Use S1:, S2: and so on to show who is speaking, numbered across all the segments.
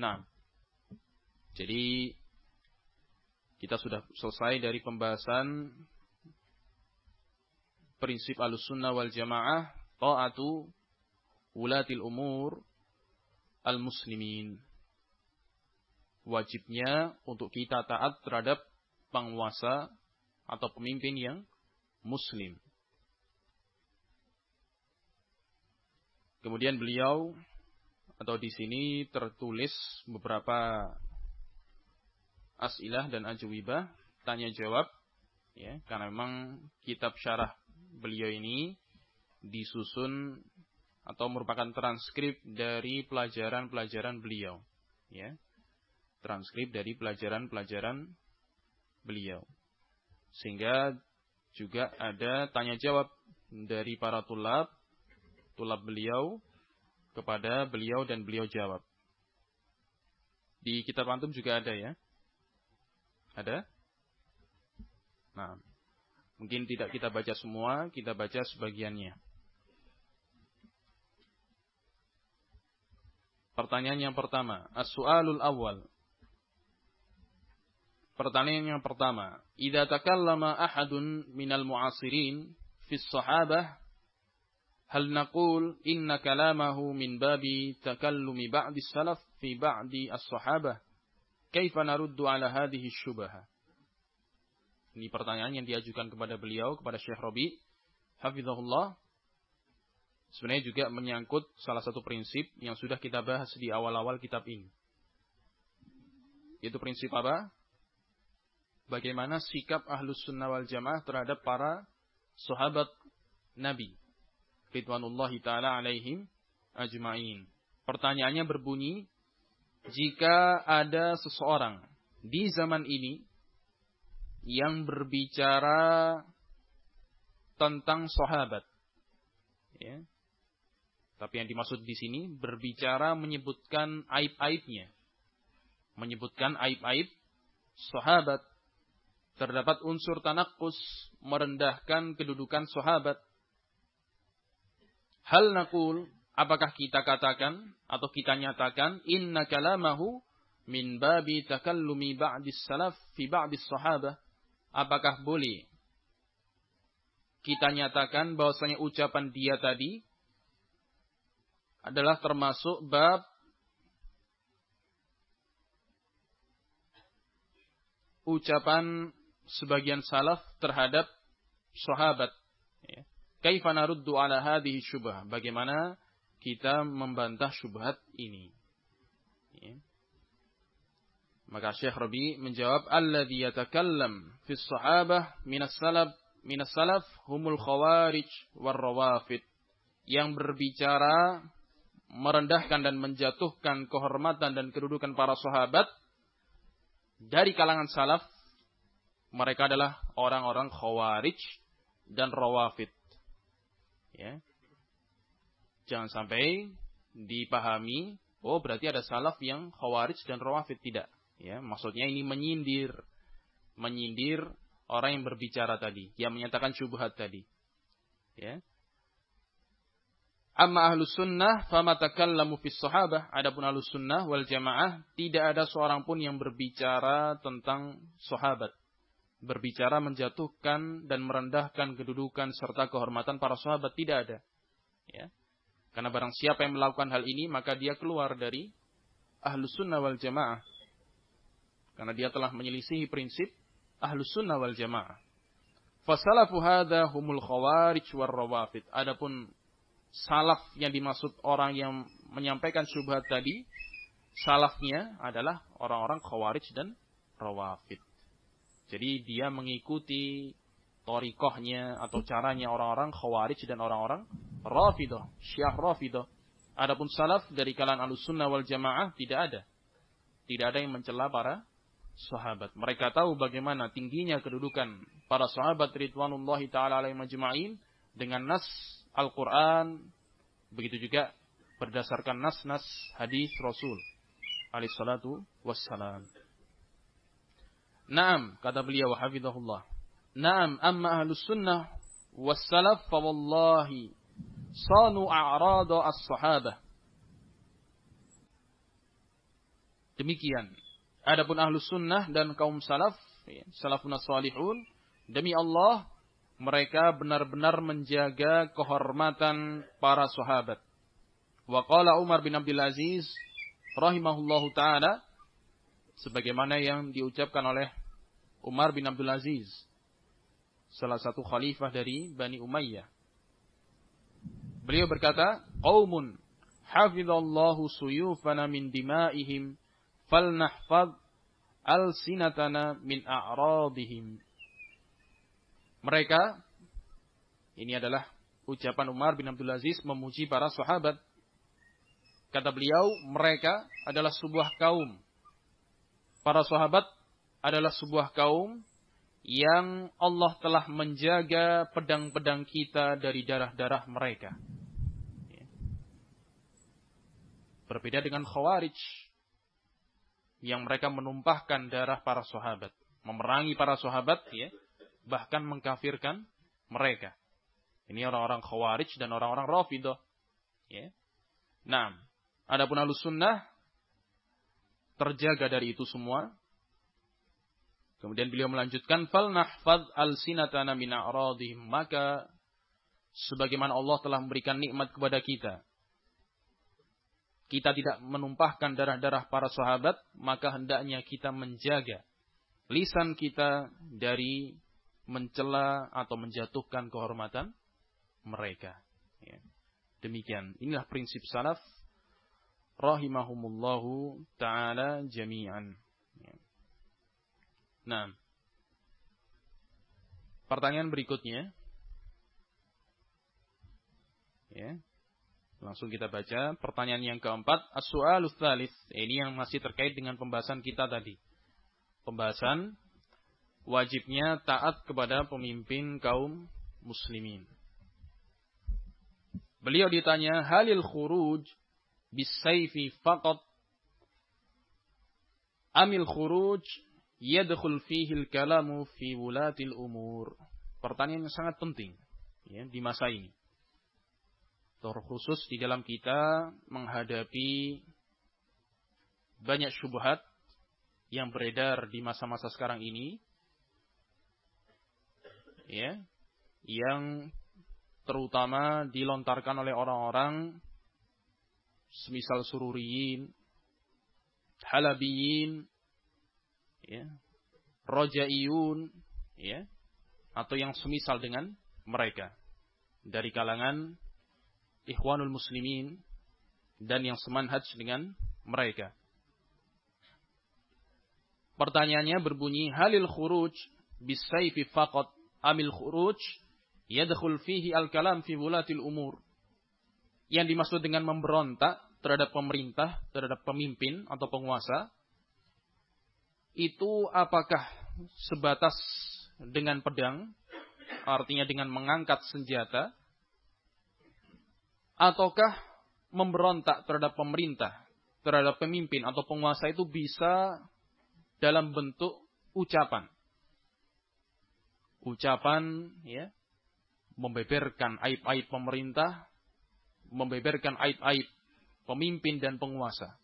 S1: Nah, jadi kita sudah selesai dari pembahasan prinsip Ahlussunnah wal Jamaah, ta'atu wulatil umur al-muslimin. Wajibnya untuk kita taat terhadap penguasa atau pemimpin yang muslim. Kemudian beliau atau di sini tertulis beberapa as'ilah dan ajwibah, tanya jawab, ya, karena memang kitab syarah beliau ini disusun atau merupakan transkrip dari pelajaran-pelajaran beliau, ya, transkrip dari pelajaran-pelajaran beliau, sehingga juga ada tanya jawab dari para tulab beliau kepada beliau dan beliau jawab. Di kitab antum juga ada, ya? Ada? Nah, mungkin tidak kita baca semua, kita baca sebagiannya. Pertanyaan yang pertama, as-su'alul awwal. Pertanyaan yang pertama, idza takallama ahadun minal mu'asirin fi as-sahabah hal naqul inna kalamahu min babi takallumi ba'di salaf fi ba'di as-sahabah? Kaifa naruddu ala hadhihi syubhah? Ini pertanyaan yang diajukan kepada beliau, kepada Syekh Rabi, hafizahullah. Sebenarnya juga menyangkut salah satu prinsip yang sudah kita bahas di awal-awal kitab ini. Itu prinsip apa? Bagaimana sikap Ahlussunnah wal Jamaah terhadap para sahabat Nabi ridwanullahi ta'ala alaihim ajma'in. Pertanyaannya berbunyi, jika ada seseorang di zaman ini yang berbicara tentang sahabat, ya, tapi yang dimaksud di sini berbicara menyebutkan aib-aibnya, menyebutkan aib-aib sahabat, terdapat unsur tanakkus, merendahkan kedudukan sahabat. Hal naqul, apakah kita katakan atau kita nyatakan inna kalamahu min babi takallumi ba'dis salaf fi ba'dis sahabah? Apakah boleh kita nyatakan bahwasanya ucapan dia tadi adalah termasuk bab ucapan sebagian salaf terhadap sahabat, ya. Kaifa naruddu ala hadhihi syubhah? Bagaimana kita membantah syubhat ini? Ya. Maka Syekh Rabi menjawab, alladzi yatakallam fi sahabah minas salaf humul khawarij war rawafid. Yang berbicara merendahkan dan menjatuhkan kehormatan dan kedudukan para sahabat dari kalangan salaf, mereka adalah orang-orang khawarij dan rawafid. Ya. Jangan sampai dipahami, oh berarti ada salaf yang khawarij dan rawafid. Tidak. Ya, maksudnya ini menyindir orang yang berbicara tadi, yang menyatakan syubhat tadi. Ya. Amma ahlus sunnah fama takallamu fis sahabah. Adapun ahlus sunnah wal jamaah, tidak ada seorang pun yang berbicara tentang sahabat, berbicara menjatuhkan dan merendahkan kedudukan serta kehormatan para sahabat, tidak ada. Ya. Karena barang siapa yang melakukan hal ini, maka dia keluar dari Ahlus Sunnah wal Jamaah. Karena dia telah menyelisihi prinsip Ahlus Sunnah wal Jamaah. Fasalafu hadha humul khawarij war rawafid. Adapun salaf yang dimaksud orang yang menyampaikan syubhat tadi, salafnya adalah orang-orang khawarij dan rawafid. Jadi dia mengikuti thariqahnya atau caranya orang-orang khawarij dan orang-orang rafidah, syiah rafidah. Adapun salaf dari kalangan Ahlussunnah wal Jamaah tidak ada. Tidak ada yang mencela para sahabat. Mereka tahu bagaimana tingginya kedudukan para sahabat ridwanullahi ta'ala alaihim ajma'in dengan nas Al-Quran, begitu juga berdasarkan nas-nas hadis Rasul alaihi salatu wassalam. Naam, kata beliau hafizahullah. Naam, amma ahlus sunnah was salaf fa wallahi sanu a'rada as-sahabah. Demikian. Adapun ahlus sunnah dan kaum salaf, salafun salihun, demi Allah, mereka benar-benar menjaga kehormatan para sahabat. Wa qala Umar bin Abdul Aziz rahimahullahu ta'ala, sebagaimana yang diucapkan oleh Umar bin Abdul Aziz, salah satu khalifah dari Bani Umayyah. Beliau berkata, qaumun hafizallahu suyufana min dima'ihim falnahfaz alsinatana min a'radihim. Mereka, ini adalah ucapan Umar bin Abdul Aziz memuji para sahabat. Kata beliau, mereka adalah sebuah kaum. Para sahabat adalah sebuah kaum yang Allah telah menjaga pedang-pedang kita dari darah-darah mereka. Berbeda dengan Khawarij, yang mereka menumpahkan darah para sahabat, memerangi para sahabat, bahkan mengkafirkan mereka. Ini orang-orang Khawarij dan orang-orang Rafidhah. Nah, adapun Ahlus Sunnah terjaga dari itu semua. Kemudian beliau melanjutkan, fal nahfaz alsinatana min a'radihim, maka sebagaimana Allah telah memberikan nikmat kepada kita, kita tidak menumpahkan darah-darah para sahabat, maka hendaknya kita menjaga lisan kita dari mencela atau menjatuhkan kehormatan mereka. Demikian. Inilah prinsip salaf rahimahumullahu ta'ala jami'an. Nah, pertanyaan berikutnya. Langsung kita baca pertanyaan yang keempat. As-su'alus tsalits. Ini yang masih terkait dengan pembahasan kita tadi. Pembahasan wajibnya taat kepada pemimpin kaum muslimin. Beliau ditanya, halil khuruj bisayfi faqat amil khuruj yadkhul fihi al-kalamu fi wulatil umur. Pertanyaan yang sangat penting di masa ini. Terkhusus di dalam kita menghadapi banyak syubhat yang beredar di masa-masa sekarang ini, yang terutama dilontarkan oleh orang-orang semisal sururiyin, halabiyin, rojaiyun, atau yang semisal dengan mereka dari kalangan ikhwanul muslimin dan yang semanhaj dengan mereka. Pertanyaannya berbunyi, halil khuruj bisayfi faqat amil khuruj yadkhul fihi al-kalam fi wulatil umur. Yang dimaksud dengan memberontak terhadap pemerintah, terhadap pemimpin atau penguasa, itu apakah sebatas dengan pedang, artinya dengan mengangkat senjata, ataukah memberontak terhadap pemerintah, terhadap pemimpin atau penguasa itu bisa dalam bentuk ucapan. Ucapan, membeberkan aib-aib pemerintah, membeberkan aib-aib pemimpin dan penguasa.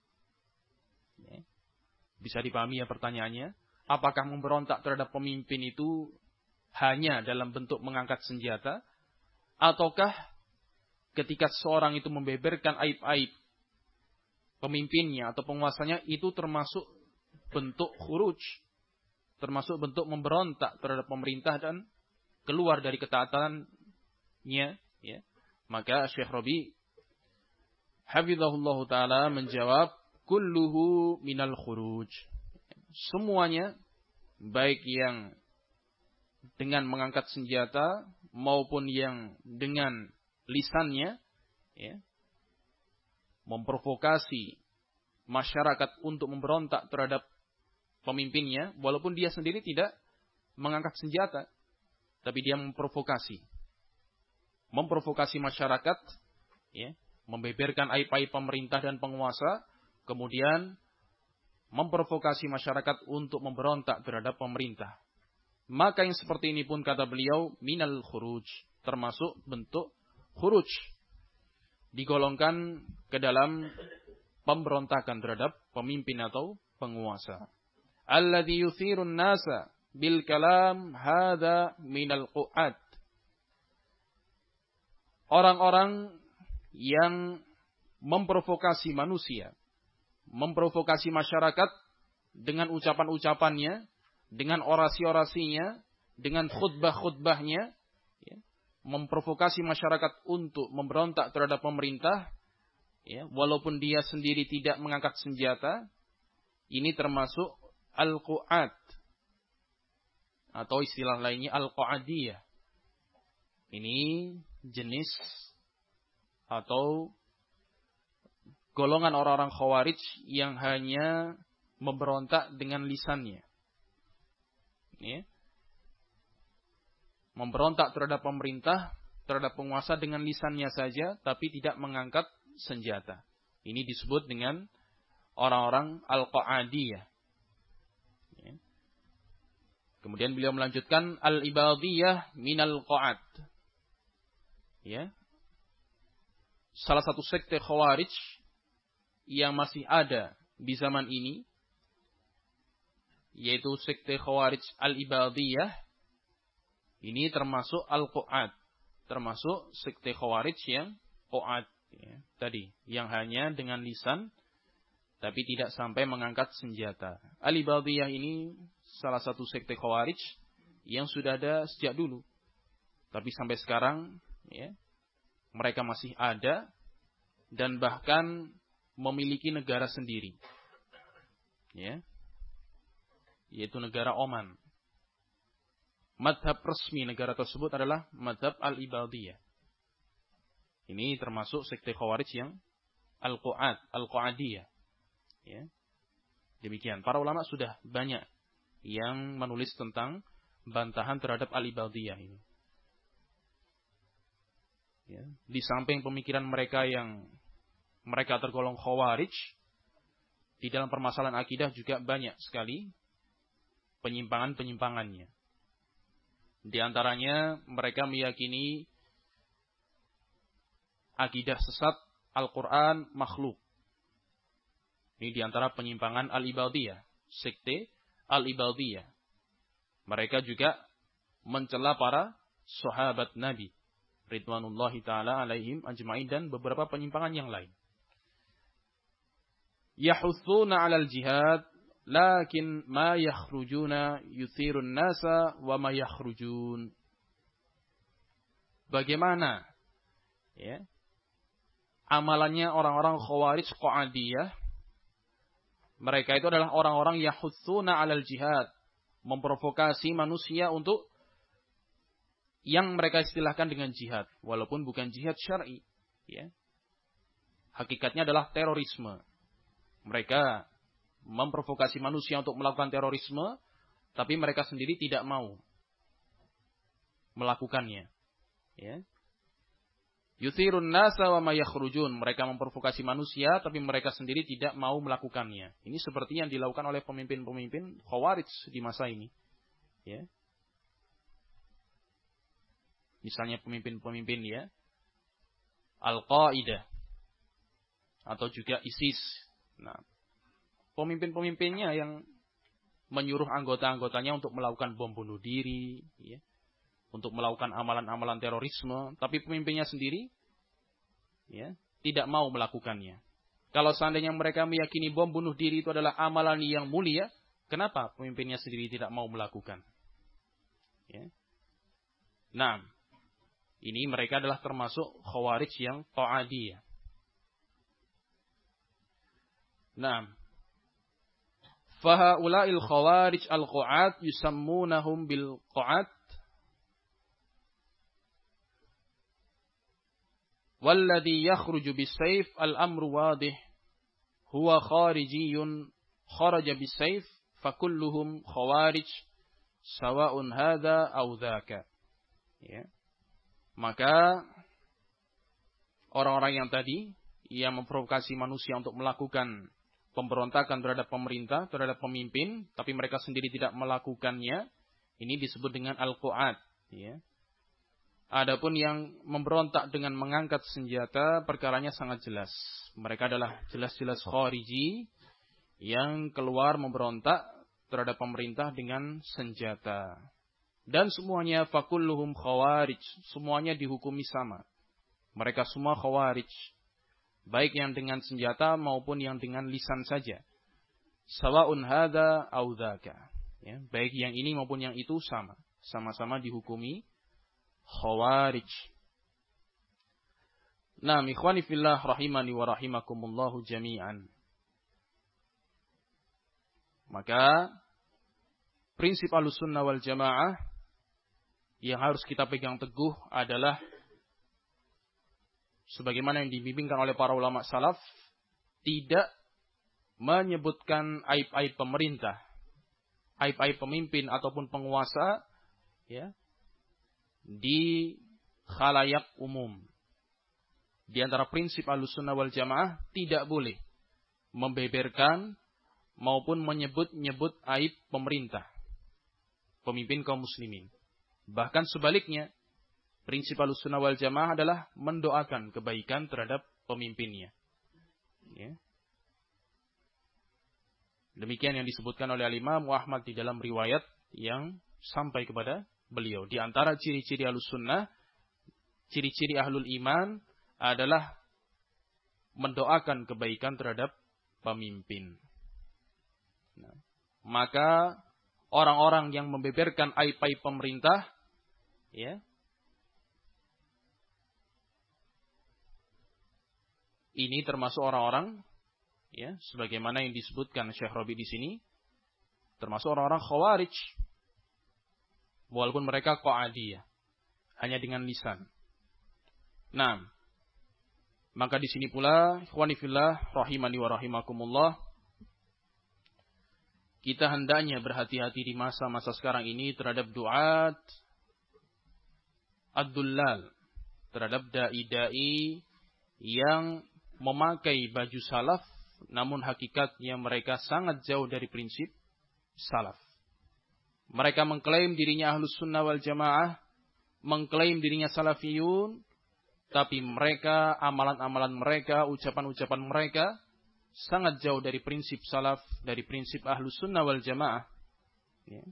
S1: Bisa dipahami pertanyaannya? Apakah memberontak terhadap pemimpin itu hanya dalam bentuk mengangkat senjata? Ataukah ketika seorang itu membeberkan aib-aib pemimpinnya atau penguasanya, itu termasuk bentuk khuruj, termasuk bentuk memberontak terhadap pemerintah dan keluar dari ketaatannya? Maka Syekh Rabi hafizahullahu ta'ala menjawab, kulluhu minal khuruj. Semuanya, baik yang dengan mengangkat senjata maupun yang dengan lisannya, memprovokasi masyarakat untuk memberontak terhadap pemimpinnya, walaupun dia sendiri tidak mengangkat senjata, tapi dia memprovokasi masyarakat, membeberkan aib-aib pemerintah dan penguasa, kemudian memprovokasi masyarakat untuk memberontak terhadap pemerintah. Maka yang seperti ini pun, kata beliau, minal khuruj, termasuk bentuk khuruj, digolongkan ke dalam pemberontakan terhadap pemimpin atau penguasa. Alladzi yuthirun nasa bil kalam hadza minal qu'at. Orang-orang yang memprovokasi manusia, memprovokasi masyarakat dengan ucapan-ucapannya, dengan orasi-orasinya, dengan khutbah-khutbahnya, ya, memprovokasi masyarakat untuk memberontak terhadap pemerintah, ya, walaupun dia sendiri tidak mengangkat senjata. Ini termasuk al-qu'at, atau istilah lainnya al-qu'adiyah. Ini jenis atau golongan orang-orang Khawarij yang hanya memberontak dengan lisannya. Ya. Memberontak terhadap pemerintah, terhadap penguasa dengan lisannya saja, tapi tidak mengangkat senjata. Ini disebut dengan orang-orang al-qu'adiyah. Ya. Kemudian beliau melanjutkan al-ibadiyah minal qu'at. Ya. Salah satu sekte Khawarij yang masih ada di zaman ini, yaitu sekte Khawarij al-ibadiyah. Ini termasuk al-qu'at, termasuk sekte Khawarij yang qu'at, ya, tadi, yang hanya dengan lisan tapi tidak sampai mengangkat senjata. Al-ibadiyah ini salah satu sekte Khawarij yang sudah ada sejak dulu, tapi sampai sekarang, ya, mereka masih ada dan bahkan memiliki negara sendiri, ya, yaitu negara Oman. Madhab resmi negara tersebut adalah madhab al-ibadiyah. Ini termasuk sekte Khawarij yang al-qu'at, al-qu'adiyah. Ya. Demikian. Para ulama sudah banyak yang menulis tentang bantahan terhadap al-ibadiyah ini. Ya. Di samping pemikiran mereka yang mereka tergolong Khawarij, di dalam permasalahan akidah juga banyak sekali penyimpangan-penyimpangannya. Di antaranya mereka meyakini akidah sesat Al-Quran makhluk. Ini di antara penyimpangan al-ibadiyah, sekte al-ibadiyah. Mereka juga mencela para sahabat Nabi ridwanullahi ta'ala alaihim ajma'in, dan beberapa penyimpangan yang lain. Yahuthuna 'alal jihad lakin ma yakhrujuna yuthirun nasa wa ma yakhrujun. Bagaimana, ya, amalannya orang-orang Khawarij Qa'adiyah? Mereka itu adalah orang-orang yahuthuna 'alal jihad, memprovokasi manusia untuk yang mereka istilahkan dengan jihad, walaupun bukan jihad syar'i, ya. Hakikatnya adalah terorisme. Mereka memprovokasi manusia untuk melakukan terorisme, tapi mereka sendiri tidak mau melakukannya. Ya. Yuthirun nasa wa ma yakhrujun. Mereka memprovokasi manusia, tapi mereka sendiri tidak mau melakukannya. Ini seperti yang dilakukan oleh pemimpin-pemimpin Khawarij di masa ini. Ya. Misalnya pemimpin-pemimpin, ya, Al-Qaeda atau juga ISIS. Nah, pemimpin-pemimpinnya yang menyuruh anggota-anggotanya untuk melakukan bom bunuh diri, ya, untuk melakukan amalan-amalan terorisme, tapi pemimpinnya sendiri, ya, tidak mau melakukannya. Kalau seandainya mereka meyakini bom bunuh diri itu adalah amalan yang mulia, kenapa pemimpinnya sendiri tidak mau melakukan? Ya. Nah, ini mereka adalah termasuk Khawarij yang Qa'adiyah. Nah, fahaula'il Khawarij al-Qu'at yusammunahum bil Qu'at walladhi yakhruju bis-sayf al-amru wadih huwa kharijiyun kharaja bis-sayf fakulluhum Khawarij sawa'un hadha aw dhaka. Ya. Maka orang-orang yang tadi yang memprovokasi manusia untuk melakukan pemberontakan terhadap pemerintah, terhadap pemimpin, tapi mereka sendiri tidak melakukannya, ini disebut dengan al-qu'at. Ya. Adapun yang memberontak dengan mengangkat senjata, perkaranya sangat jelas. Mereka adalah jelas-jelas khariji yang keluar memberontak terhadap pemerintah dengan senjata. Dan semuanya fakulluhum khawarij, semuanya dihukumi sama. Mereka semua khawarij, baik yang dengan senjata maupun yang dengan lisan saja. Sawa'un hadza au dzaka. Ya, baik yang ini maupun yang itu sama. Sama-sama dihukumi khawarij. Nah, ikhwani fillah rahimani wa rahimakumullahu jami'an. Maka prinsip Ahlussunnah wal Jamaah yang harus kita pegang teguh adalah sebagaimana yang dibimbingkan oleh para ulama salaf, tidak menyebutkan aib-aib pemerintah, aib-aib pemimpin ataupun penguasa, ya, di khalayak umum. Di antara prinsip Ahlussunnah wal Jamaah tidak boleh membeberkan maupun menyebut-nyebut aib pemerintah, pemimpin kaum muslimin. Bahkan sebaliknya, prinsip Ahlussunnah wal Jamaah adalah mendoakan kebaikan terhadap pemimpinnya. Ya. Demikian yang disebutkan oleh Al-Imam Ahmad di dalam riwayat yang sampai kepada beliau. Di antara ciri-ciri Ahlussunnah, ciri-ciri ahlul iman adalah mendoakan kebaikan terhadap pemimpin. Nah, maka orang-orang yang membeberkan aib-aib pemerintah, ya, ini termasuk orang-orang, ya, sebagaimana yang disebutkan Syekh Rabi di sini, termasuk orang-orang khawarij, walaupun mereka qa'adiyah, hanya dengan lisan. Nah, maka di sini pula, ikhwani fillah rahimani wa rahimakumullah, kita hendaknya berhati-hati di masa-masa sekarang ini terhadap du'at ad-dullal, terhadap dai-dai yang memakai baju salaf, namun hakikatnya mereka sangat jauh dari prinsip salaf. Mereka mengklaim dirinya Ahlus Sunnah wal Jamaah, mengklaim dirinya salafiyun, tapi mereka, amalan-amalan mereka, ucapan-ucapan mereka sangat jauh dari prinsip salaf, dari prinsip Ahlus Sunnah wal Jamaah. Ya.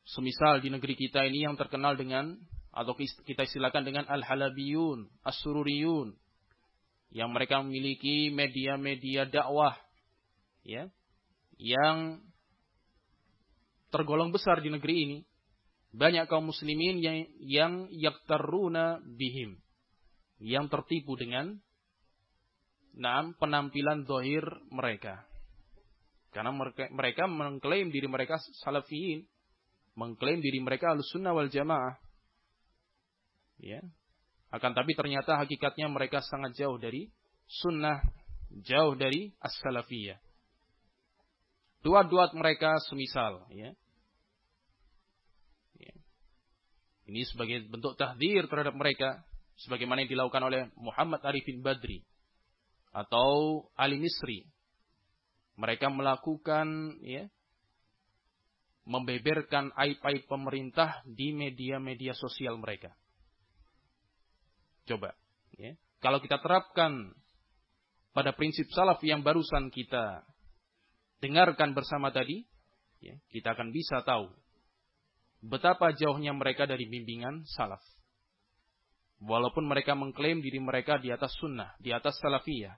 S1: Semisal di negeri kita ini yang terkenal dengan, atau kita istilahkan dengan Al-Halabiyun, As-Sururiyun, yang mereka memiliki media-media dakwah, ya, yang tergolong besar di negeri ini. Banyak kaum muslimin yang yaktaruna bihim, yang tertipu dengan penampilan zahir mereka. Karena mereka mengklaim diri mereka salafiyin, mengklaim diri mereka Ahlussunnah wal Jamaah. Ya. Akan tapi ternyata hakikatnya mereka sangat jauh dari sunnah, jauh dari as-salafiyah. Duat-duat mereka semisal, ya. Ya. Ini sebagai bentuk tahdzir terhadap mereka, sebagaimana yang dilakukan oleh Muhammad Arifin Badri atau Ali Misri. Mereka melakukan, ya, membeberkan aib-aib pemerintah di media-media sosial mereka. Coba, ya, kalau kita terapkan pada prinsip salaf yang barusan kita dengarkan bersama tadi, ya, kita akan bisa tahu betapa jauhnya mereka dari bimbingan salaf. Walaupun mereka mengklaim diri mereka di atas sunnah, di atas salafiyah,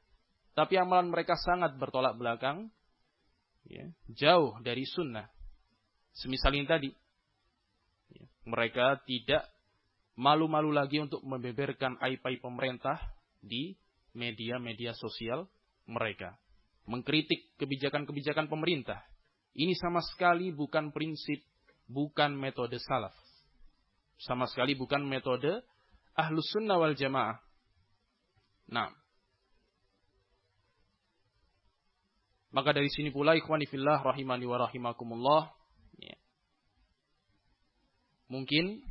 S1: tapi amalan mereka sangat bertolak belakang, ya, jauh dari sunnah. Semisal ini tadi, ya, mereka tidak malu-malu lagi untuk membeberkan aib-aib pemerintah di media-media sosial mereka. Mengkritik kebijakan-kebijakan pemerintah. Ini sama sekali bukan prinsip, bukan metode salaf. Sama sekali bukan metode Ahlus Sunnah wal Jamaah. Nah, maka dari sini pula ikhwani fillah rahimani wa rahimakumullah, ya, mungkin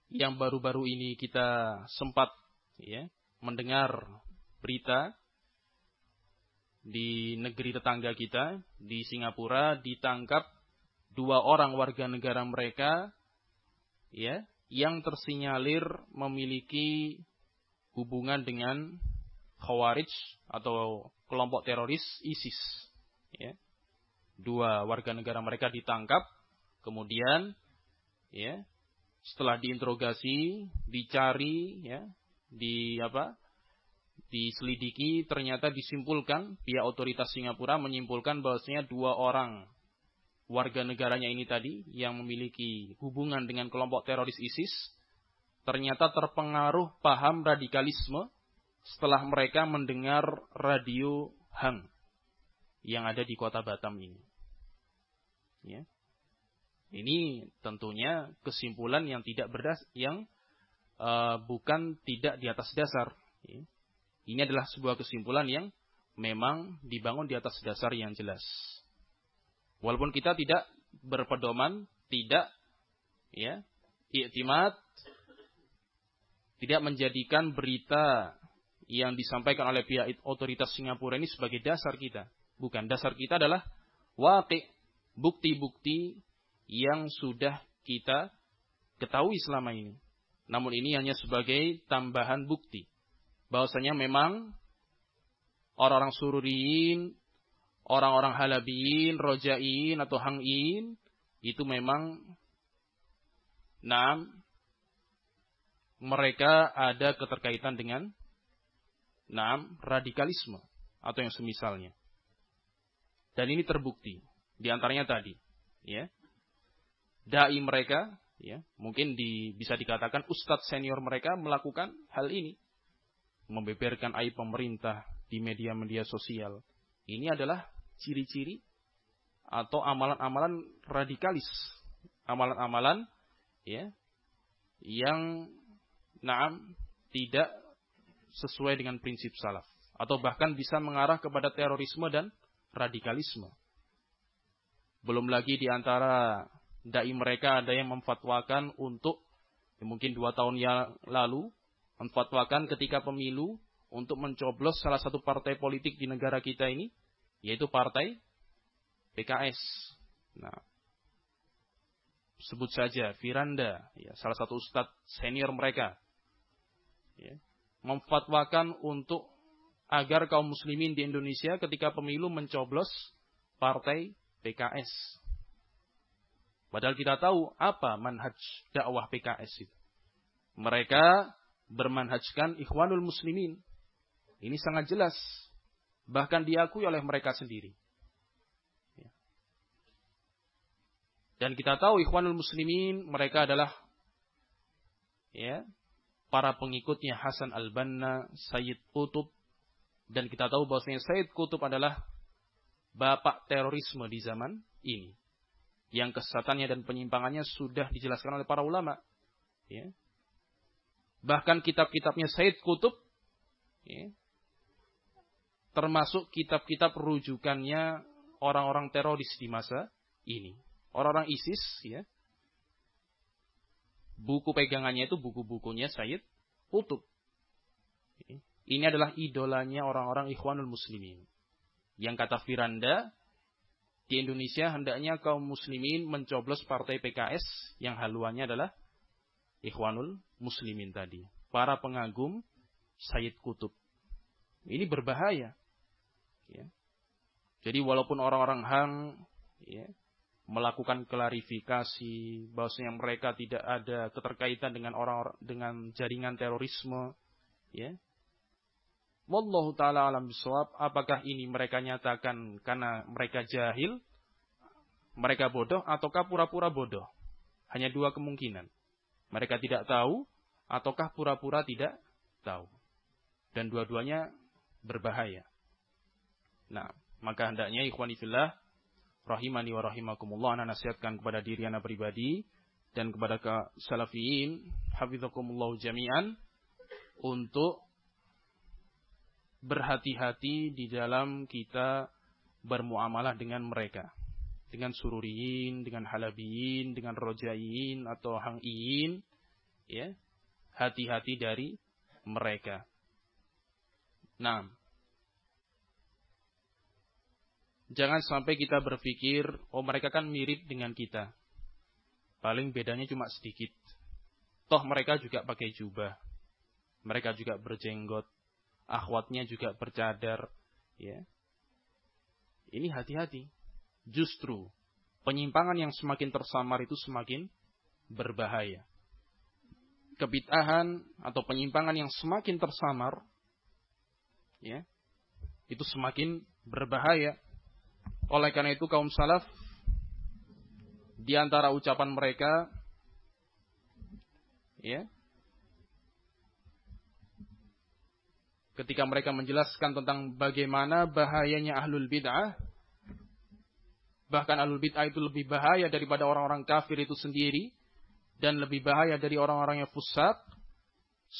S1: yang baru-baru ini kita sempat, ya, mendengar berita di negeri tetangga kita, di Singapura, ditangkap 2 orang warga negara mereka ya, yang tersinyalir memiliki hubungan dengan Khawarij atau kelompok teroris ISIS. Ya. 2 warga negara mereka ditangkap, kemudian ya, setelah diinterogasi, dicari, ya, diselidiki, ternyata disimpulkan, pihak otoritas Singapura menyimpulkan bahwasanya 2 orang warga negaranya ini tadi yang memiliki hubungan dengan kelompok teroris ISIS ternyata terpengaruh paham radikalisme setelah mereka mendengar radio Hang yang ada di kota Batam ini. Ya. Ini tentunya kesimpulan yang bukan tidak di atas dasar. Ya. Ini adalah sebuah kesimpulan yang memang dibangun di atas dasar yang jelas. Walaupun kita tidak berpedoman, tidak ya, i'timad, tidak menjadikan berita yang disampaikan oleh pihak otoritas Singapura ini sebagai dasar kita. Bukan, dasar kita adalah waqi', bukti-bukti yang sudah kita ketahui selama ini. Namun ini hanya sebagai tambahan bukti bahwasanya memang orang-orang sururiyin, orang-orang halabiyin, rojaiyin atau hang'iyin itu memang mereka ada keterkaitan dengan radikalisme atau yang semisalnya. Dan ini terbukti di antaranya tadi, ya. Dai mereka, ya, mungkin bisa dikatakan ustadz senior mereka melakukan hal ini. Membeberkan aib pemerintah di media-media sosial. Ini adalah ciri-ciri atau amalan-amalan radikalis. Amalan-amalan ya yang tidak sesuai dengan prinsip salaf atau bahkan bisa mengarah kepada terorisme dan radikalisme. Belum lagi di antara dai mereka ada yang memfatwakan untuk mungkin 2 tahun yang lalu memfatwakan ketika pemilu untuk mencoblos salah satu partai politik di negara kita ini, yaitu partai PKS. Nah, sebut saja Firanda, ya, salah satu ustadz senior mereka, ya, memfatwakan untuk agar kaum muslimin di Indonesia ketika pemilu mencoblos partai PKS. Padahal kita tahu apa manhaj dakwah PKS itu. Mereka bermanhajkan Ikhwanul Muslimin. Ini sangat jelas. Bahkan diakui oleh mereka sendiri. Dan kita tahu Ikhwanul Muslimin mereka adalah para pengikutnya Hasan al-Banna, Sayyid Qutb. Dan kita tahu bahwasanya Sayyid Qutb adalah bapak terorisme di zaman ini. Yang kesesatannya dan penyimpangannya sudah dijelaskan oleh para ulama. Ya. Bahkan kitab-kitabnya Sayyid Qutb, ya, termasuk kitab-kitab rujukannya orang-orang teroris di masa ini. Orang-orang ISIS, ya, buku pegangannya itu buku-bukunya Sayyid Qutb. Ya. Ini adalah idolanya orang-orang Ikhwanul Muslimin. Yang kata Firanda, di Indonesia hendaknya kaum muslimin mencoblos partai PKS yang haluannya adalah Ikhwanul Muslimin tadi. Para pengagum Sayyid Qutb. Ini berbahaya. Ya. Jadi walaupun orang-orang Hang melakukan klarifikasi bahwasanya mereka tidak ada keterkaitan dengan orang-orang dengan jaringan terorisme, ya. Wallahu ta'ala alam bisawab, apakah ini mereka nyatakan karena mereka jahil, mereka bodoh, ataukah pura-pura bodoh? Hanya 2 kemungkinan. Mereka tidak tahu, ataukah pura-pura tidak tahu. Dan dua-duanya berbahaya. Nah, maka hendaknya ikhwani fillah, rahimani wa rahimakumullah, ana nasihatkan kepada diri ana pribadi, dan kepada salafiyin, hafizakumullahu jami'an, untuk berhati-hati di dalam kita bermuamalah dengan mereka. Dengan sururiyin, dengan halabiyin, dengan rojaiyin atau hang'iyin. Ya, hati-hati dari mereka. Nah, jangan sampai kita berpikir, oh mereka kan mirip dengan kita. Paling bedanya cuma sedikit. Toh mereka juga pakai jubah. Mereka juga berjenggot. Akhwatnya juga bercadar. Ya. Ini hati-hati. Justru penyimpangan yang semakin tersamar itu semakin berbahaya. Kebid'ahan atau penyimpangan yang semakin tersamar, ya, itu semakin berbahaya. Oleh karena itu kaum salaf, di antara ucapan mereka, ya, ketika mereka menjelaskan tentang bagaimana bahayanya ahlul bid'ah, bahkan ahlul bid'ah itu lebih bahaya daripada orang-orang kafir itu sendiri, dan lebih bahaya dari orang-orang yang fusaq,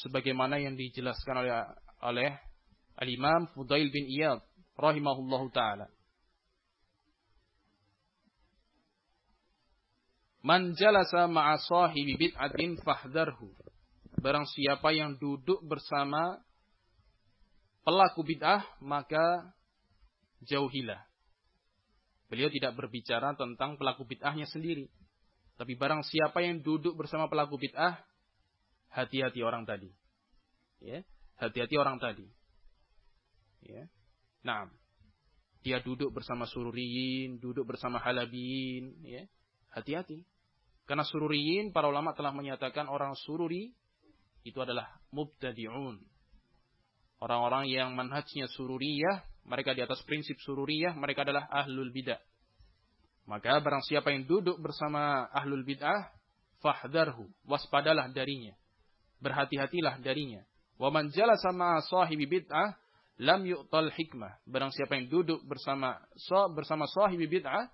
S1: sebagaimana yang dijelaskan oleh Al-Imam Fudail bin Iyad rahimahullahu ta'ala. Man jalasa ma'a sahibi bid'atin fahdharhu. Barang siapa yang duduk bersama pelaku bid'ah, maka jauhilah. Beliau tidak berbicara tentang pelaku bid'ahnya sendiri. Tapi barang siapa yang duduk bersama pelaku bid'ah, hati-hati orang tadi. Ya, hati-hati orang tadi. Ya. Nah, dia duduk bersama sururiyin, duduk bersama halabiyin, ya. Hati-hati. Karena sururiyin, para ulama telah menyatakan orang sururi itu adalah mubtadi'un. Orang-orang yang manhajnya sururiyah, mereka di atas prinsip sururiyah, mereka adalah ahlul bid'ah. Maka barang siapa yang duduk bersama ahlul bid'ah, fahdharhu, waspadalah darinya. Berhati-hatilah darinya. Wa man jalasa ma'a sahibi bid'ah lam yu'tal hikmah. Barang siapa yang duduk bersama sahibi bid'ah,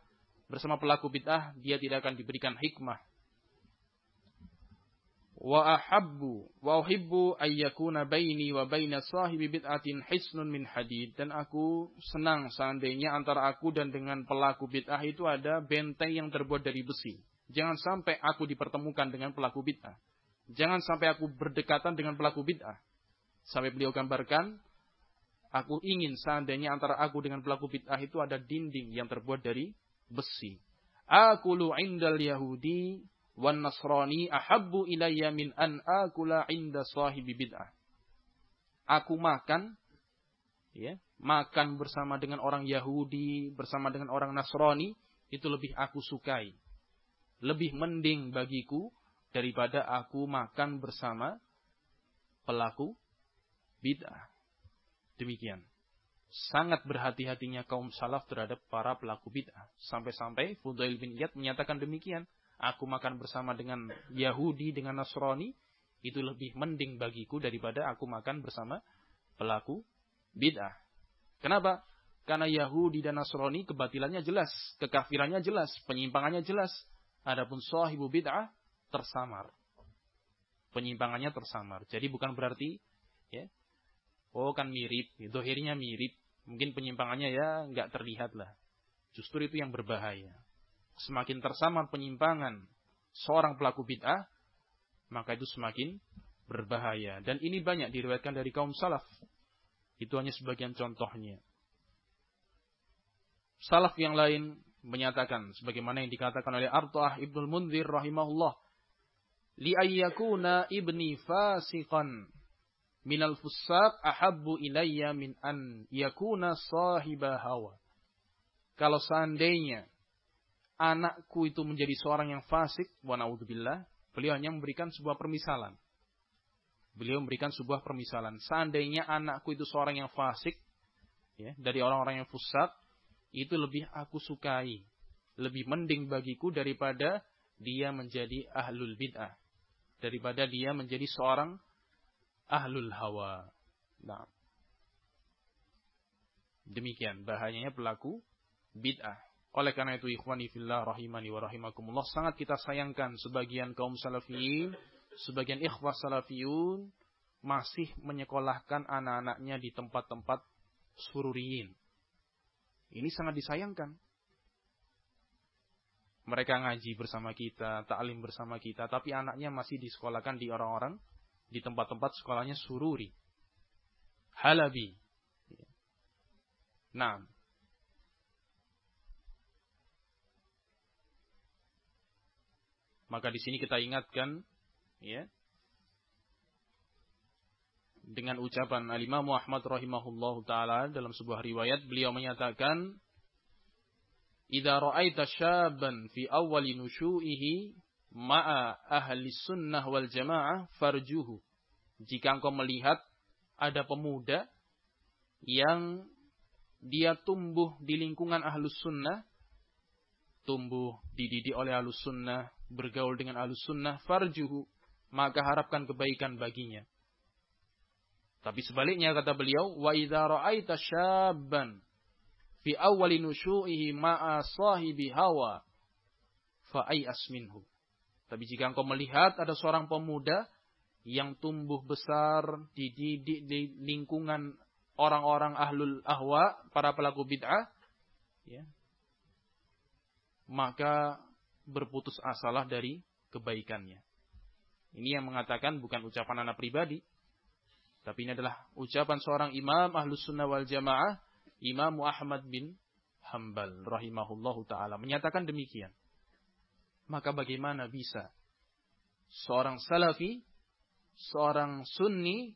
S1: bersama pelaku bid'ah, dia tidak akan diberikan hikmah. Wa uhibbu ayyakuna baini wa baina sahibi bid'atin hisnun min hadid. Dan aku senang seandainya antara aku dan dengan pelaku bid'ah itu ada benteng yang terbuat dari besi. Jangan sampai aku dipertemukan dengan pelaku bid'ah. Jangan sampai aku berdekatan dengan pelaku bid'ah. Sampai beliau gambarkan, aku ingin seandainya antara aku dengan pelaku bid'ah itu ada dinding yang terbuat dari besi. Aqulu indal yahudi wan nasrani ahabbu ilayya min an akula inda sahibi bid'ah. Aku makan, ya, makan bersama dengan orang Yahudi, bersama dengan orang Nasrani, itu lebih aku sukai. Lebih mending bagiku daripada aku makan bersama pelaku bid'ah. Demikian. Sangat berhati-hatinya kaum salaf terhadap para pelaku bid'ah. Sampai-sampai Fudail bin Iyad menyatakan demikian. Aku makan bersama dengan Yahudi, dengan Nasrani, itu lebih mending bagiku daripada aku makan bersama pelaku bid'ah. Kenapa? Karena Yahudi dan Nasrani kebatilannya jelas, kekafirannya jelas, penyimpangannya jelas. Adapun sahibu bid'ah tersamar. Penyimpangannya tersamar. Jadi bukan berarti, ya, oh kan mirip, dohirnya mirip. Mungkin penyimpangannya ya nggak terlihat lah. Justru itu yang berbahaya. Semakin tersamar penyimpangan seorang pelaku bid'ah, maka itu semakin berbahaya. Dan ini banyak diriwayatkan dari kaum salaf. Itu hanya sebagian contohnya. Salaf yang lain menyatakan, sebagaimana yang dikatakan oleh Arta'ah Ibnul Munzir rahimahullah, li ayyakuna ibni fasiqan minal fussaq ahabbu ilayya min an yakuna sahiba hawa. Kalau seandainya anakku itu menjadi seorang yang fasik, wa na'udzubillah, beliau hanya memberikan sebuah permisalan. Beliau memberikan sebuah permisalan. Seandainya anakku itu seorang yang fasik, ya, dari orang-orang yang fusak, itu lebih aku sukai. Lebih mending bagiku daripada dia menjadi ahlul bid'ah. Daripada dia menjadi seorang ahlul hawa. Nah, demikian bahayanya pelaku bid'ah. Oleh karena itu ikhwani fillah rahimani wa rahimakumullah, sangat kita sayangkan sebagian kaum salafiyin, sebagian ikhwah salafiyun masih menyekolahkan anak-anaknya di tempat-tempat sururiyin. Ini sangat disayangkan. Mereka ngaji bersama kita, ta'lim bersama kita, tapi anaknya masih disekolahkan di orang-orang, di tempat-tempat sekolahnya sururi, halabi. Nah, maka di sini kita ingatkan, ya, dengan ucapan Al-Imam Ahmad rahimahullahu taala dalam sebuah riwayat beliau menyatakan, "Idza ra'aita syaban fi awwali nushu'ihi ma'a ahli sunnah wal jamaah farjuhu." Jika engkau melihat ada pemuda yang dia tumbuh di lingkungan ahlus sunnah, tumbuh dididik oleh ahlus sunnah, bergaul dengan ahlus sunnah, farjuhu, maka harapkan kebaikan baginya. Tapi sebaliknya kata beliau, wa idza ra'aita syabban fi awwali nushu'ihi ma'a sahibi hawa fa ay'as minhu. Tapi jika engkau melihat ada seorang pemuda yang tumbuh besar dididik di lingkungan orang-orang ahlul ahwa, para pelaku bid'ah, ya, maka berputus asalah dari kebaikannya. Ini yang mengatakan bukan ucapan anak pribadi, tapi ini adalah ucapan seorang imam ahlus sunnah wal jamaah, Imam Ahmad bin Hanbal rahimahullahu ta'ala, menyatakan demikian. Maka bagaimana bisa seorang salafi, seorang sunni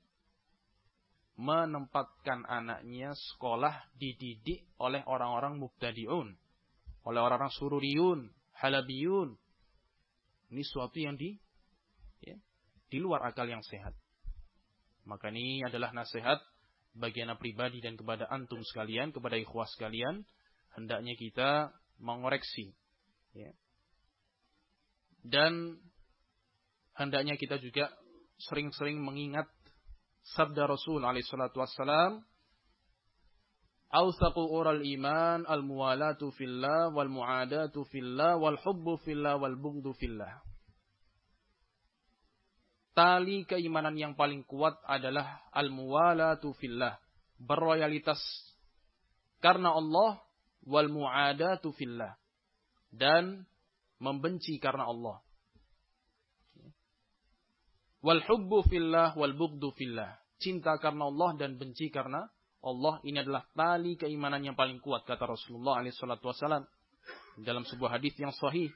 S1: menempatkan anaknya sekolah dididik oleh orang-orang mubtadi'un, oleh orang-orang sururiyun, halabiyun. Ini suatu yang di luar akal yang sehat. Maka ini adalah nasihat bagi anak pribadi dan kepada antum sekalian, kepada ikhwah sekalian, hendaknya kita mengoreksi, ya. Dan hendaknya kita juga sering-sering mengingat sabda Rasul alaihi salatu wassalam, "Awsaqu ural iman al-muwalatu fillah wal mu'adatu fillah wal hubbu fillah wal bughdu fillah." Tali keimanan yang paling kuat adalah al-muwalatu fillah, berloyalitas karena Allah, wal mu'adatu fillah, dan membenci karena Allah. Wal hubbu fillah wal bughdu fillah, cinta karena Allah dan benci karena Allah. Ini adalah tali keimanan yang paling kuat, kata Rasulullah alaihi salatu wasallam dalam sebuah hadis yang sahih,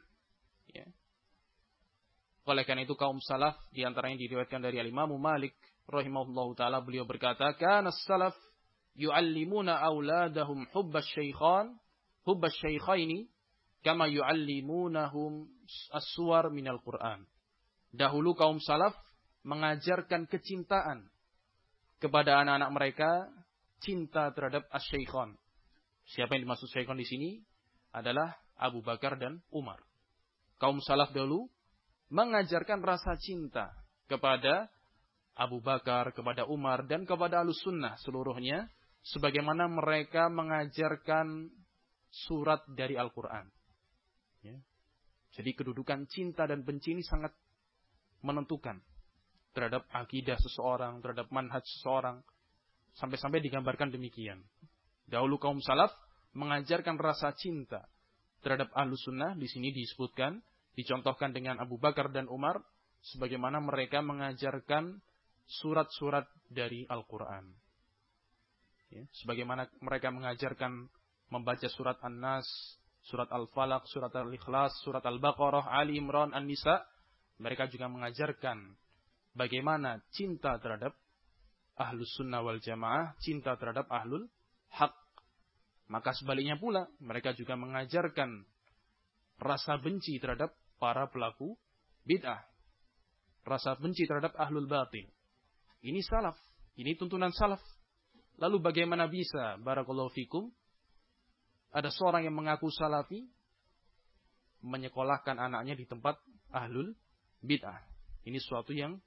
S1: ya. Oleh karena itu kaum salaf, di antaranya diriwayatkan dari Al-Imam Malik rahimahullahu taala, beliau berkata, "Kana as-salaf yu'allimuna auladahum hubbasy syaikhaini kama yu'allimunahum as-suwar minal Qur'an." Dahulu kaum salaf mengajarkan kecintaan kepada anak-anak mereka, cinta terhadap as-syaikhan. Siapa yang dimaksud syaikhan di sini adalah Abu Bakar dan Umar. Kaum salaf dahulu mengajarkan rasa cinta kepada Abu Bakar, kepada Umar, dan kepada Ahlus Sunnah seluruhnya, sebagaimana mereka mengajarkan surat dari Al-Quran. Ya. Jadi kedudukan cinta dan benci ini sangat menentukan terhadap akidah seseorang, terhadap manhaj seseorang, sampai-sampai digambarkan demikian. Dahulu kaum salaf mengajarkan rasa cinta terhadap Ahlus Sunnah, di sini disebutkan, dicontohkan dengan Abu Bakar dan Umar, sebagaimana mereka mengajarkan surat-surat dari Al-Quran. Ya, sebagaimana mereka mengajarkan membaca surat An-Nas, surat Al-Falaq, surat Al-Ikhlas, surat Al-Baqarah, Ali Imran, An-Nisa, mereka juga mengajarkan bagaimana cinta terhadap Ahlus Sunnah wal Jamaah, cinta terhadap Ahlul Haq. Maka sebaliknya pula, mereka juga mengajarkan rasa benci terhadap para pelaku bid'ah, rasa benci terhadap ahlul batil. Ini salaf, ini tuntunan salaf. Lalu bagaimana bisa, barakallahu fikum, ada seorang yang mengaku salafi menyekolahkan anaknya di tempat ahlul bid'ah? Ini suatu yang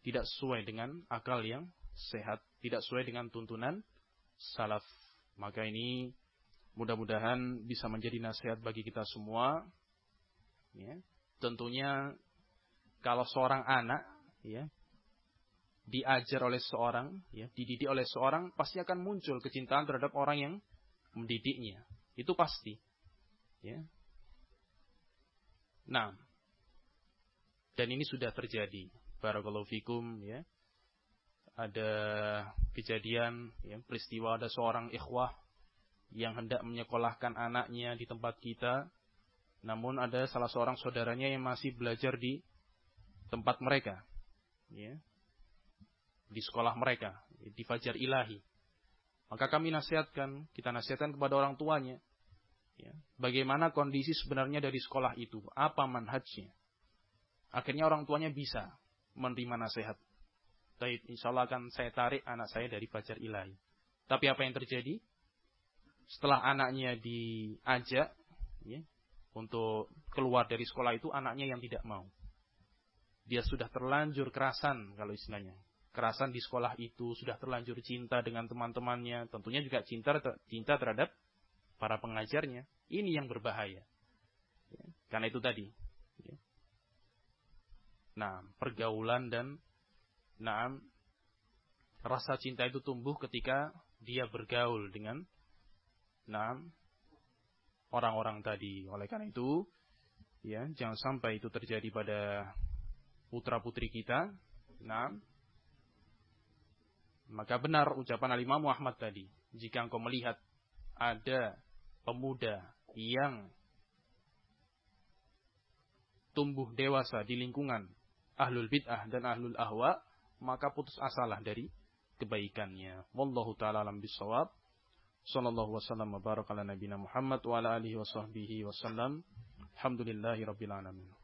S1: tidak sesuai dengan akal yang sehat, tidak sesuai dengan tuntunan salaf. Maka ini mudah-mudahan bisa menjadi nasihat bagi kita semua. Ya, tentunya kalau seorang anak, ya, diajar oleh seorang, ya, dididik oleh seorang, pasti akan muncul kecintaan terhadap orang yang mendidiknya. Itu pasti. Ya. Nah, dan ini sudah terjadi. Barakallahu fikum, ya. Ada kejadian, ya, peristiwa ada seorang ikhwah yang hendak menyekolahkan anaknya di tempat kita, namun ada salah seorang saudaranya yang masih belajar di tempat mereka. Ya. di sekolah mereka, di Fajar Ilahi. Maka kita nasihatkan kepada orang tuanya, ya, bagaimana kondisi sebenarnya dari sekolah itu, apa manhajnya. Akhirnya orang tuanya bisa menerima nasihat. Baik, insya Allah akan saya tarik anak saya dari Fajar Ilahi. Tapi apa yang terjadi? Setelah anaknya diajak, ya, untuk keluar dari sekolah itu, anaknya yang tidak mau. Dia sudah terlanjur kerasan, kalau istilahnya. Kerasan di sekolah itu, sudah terlanjur cinta dengan teman-temannya. Tentunya juga cinta terhadap para pengajarnya. Ini yang berbahaya. Ya, karena itu tadi. Ya. Nah, pergaulan dan rasa cinta itu tumbuh ketika dia bergaul dengan orang-orang tadi. Oleh karena itu, ya, jangan sampai itu terjadi pada putra-putri kita. Maka benar ucapan Al-Imam Muhammad tadi. Jika engkau melihat ada pemuda yang tumbuh dewasa di lingkungan ahlul bid'ah dan ahlul ahwa, maka putus asalah dari kebaikannya. Wallahu ta'ala alam bissawab. Sallallahu wasallam wa baraka ala nabiyina Muhammad wa ala alihi wa sahbihi wasallam. Alhamdulillahi rabbil alamin.